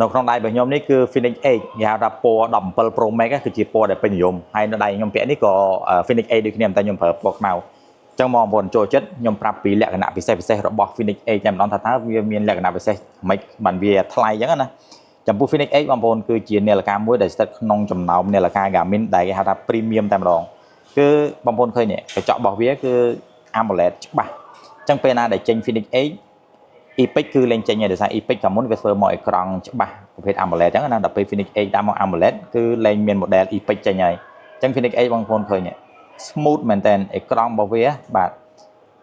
នៅក្នុងដៃរបស់ខ្ញុំនេះគឺ Phoenix 8គេហៅថាពណ៌17 Pro Max គឺជាពណ៌ដែលពេញនិយមហើយនៅដៃខ្ញុំពាក់នេះក៏ Phoenix 8ដូចគ្នាតែខ្ញុំប្រើពណ៌ខ្មៅអញ្ចឹងបងប្អូនចូលចិត្តខ្ញុំប្រាប់ពីលក្ខណៈពិសេសរបស់ Phoenix 8តែម្ដងថាវាមានលក្ខណៈពិសេសមិនបានវាថ្លៃអញ្ចឹងណាចំពោះ Phoenix 8បងប្អូនគឺជានាឡិកាមួយដែលស្ថិតក្នុងចំណោមនាឡិកា Garmin ដែលគេហៅថា Premium តែម្ដងគឺបងប្អូនឃើញនេះកញ្ចក់របស់វាគឺ AMOLED ច្បាស់អញ្ចឹងពេលណាដែលចេញ Phoenix 8 Epic គឺលេងចេញហើយដោយសារ Epic កាលមុនវាធ្វើមកអេក្រង់ច្បាស់ប្រភេទ AMOLED អញ្ចឹងណាដល់ពេល Phoenix 8ដាក់មក AMOLED គឺលេងមាន model Epic ចេញហើយអញ្ចឹង Phoenix 8បងប្អូនឃើញ smooth មែនតើអេក្រង់របស់វាបាទ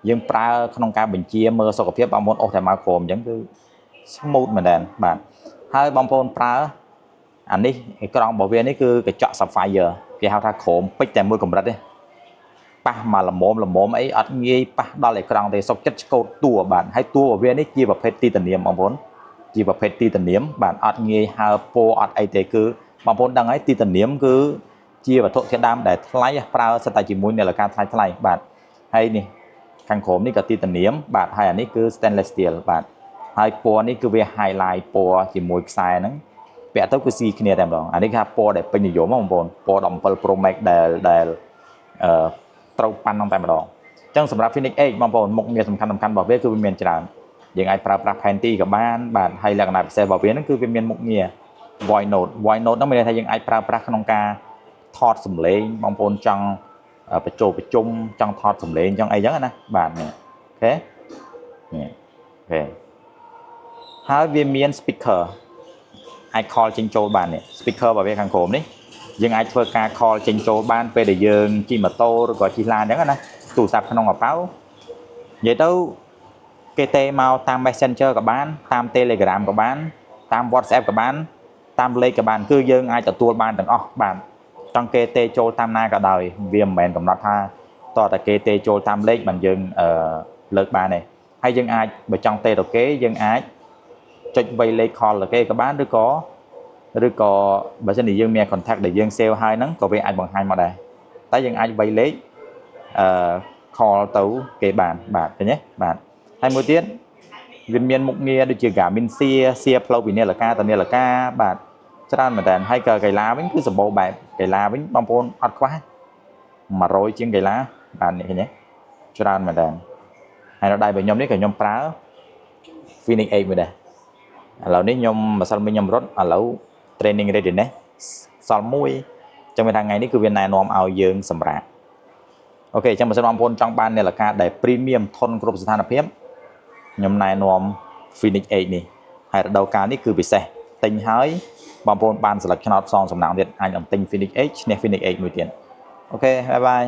យើងប្រើក្នុងការបញ្ជាមើលសុខភាពបងប្អូនអស់តែមកក្រោមអញ្ចឹងគឺ smooth មែនតើបាទហើយបងប្អូនប្រើអានេះអេក្រង់របស់វានេះគឺកញ្ចក់ Sapphire គេហៅថាក្រោមពេជ្រតែមួយកម្រិតទេប៉ះមកល្មមអីអត់ងាយប៉ះដល់អេក្រង់ទេសុកចិត្តឆ្កូតតួបាទហើយតួរបស់វានេះជាប្រភេទទីតានីមបងប្អូនជាប្រភេទទីតានីមបាទអត់ងាយហើពណ៌អត់អីទេគឺបងប្អូនដឹងហើយទីតានីមគឺជាវត្ថុធាតុដើមដែលថ្លៃប្រើសិតតែជាមួយនាឡិកាថ្លៃបាទហើយនេះខាងក្រោមនេះក៏ទីតានីមបាទហើយអានេះគឺ stainless steel បាទហើយពណ៌នេះគឺវា highlight ពណ៌ជាមួយខ្សែហ្នឹងពាក់ទៅគឺស៊ីគ្នាតែម្ដងអានេះគេថាពណ៌ដែលពេញនិយមបងប្អូនពណ៌17 Pro Max ដែលត្រូវប៉ាន់ហ្នឹងតែម្ដងអញ្ចឹងសម្រាប់ Phoenix 8បងប្អូនមុខងារសំខាន់របស់វាគឺវាមានច្រើនយើងអាចប្រើប្រាស់ផែនទីក៏បានបាទហើយលក្ខណៈពិសេសរបស់វាហ្នឹងគឺវាមានមុខងារ voice note ហ្នឹងមានន័យថាយើងអាចប្រើប្រាស់ក្នុងការថតសំឡេងបងប្អូនចង់បញ្ចូលប្រជុំចង់ថតសំឡេងចង់អីចឹងណាបាទនេះអូខេនេះអូខេហើយវាមាន speaker អាច call ចេញចូលបាននេះ speaker របស់វាខាងក្រោមនេះយើងអាចធ្វើការ call ចេញចូលបានពេលដែលយើងជិះម៉ូតូឬក៏ជិះឡានអញ្ចឹងណាទូរស័ព្ទក្នុងកប៉ៅនិយាយទៅគេទេមកតាម Messenger ក៏បានតាម Telegram ក៏បានតាម WhatsApp ក៏បានតាមលេខក៏បានគឺយើងអាចទទួលបានទាំងអស់បាទចង់គេទេចូលតាមណាក៏ដោយវាមិនមែនកំណត់ថាតើតែគេទេចូលតាមលេខបានយើងលើកបានទេហើយយើងអាចបើចង់ទេទៅគេយើងអាចចុច3លេខ call ទៅគេក៏បានឬក៏បើសិនជាយើងមាន contact ដែលយើង save ហើយហ្នឹងក៏វាអាចបង្ហាញមកដែរតែយើងអាច3លេខcall ទៅគេបានបាទឃើញទេបាទហើយមួយទៀតវាមានមុខងារដូចជា Garmin Sia ផ្លូវពីនាឡិកាទៅនាឡិកាបាទច្រើនមែនតើហើយក៏កីឡាវិញគឺសម្បូរបែបកីឡាវិញបងប្អូនអត់ខ្វះ100ជាងកីឡាបាទនេះឃើញទេច្រើនមែនតើហើយនៅដៃរបស់ខ្ញុំនេះក៏ខ្ញុំប្រើ Phoenix 8មួយដែរឥឡូវនេះខ្ញុំម្សិលមិញខ្ញុំរត់ឥឡូវ training readiness សល់មួយចឹងមានថាថ្ងៃនេះគឺវាណែនាំឲ្យយើងសម្រាកអូខេចឹងបើសិនបងប្អូនចង់បាននាឡិកាដែល premium ធន់គ្រប់ស្ថានភាពខ្ញុំណែនាំ Phoenix 8នេះហើយរដូវកាលនេះគឺពិសេសទិញហើយបងប្អូនបានសិលឹកឆ្នោតផ្សងសំណាងទៀតអាចនឹងទិញ Phoenix 8ឈ្នះ Phoenix 8មួយទៀតអូខេបាយបាយ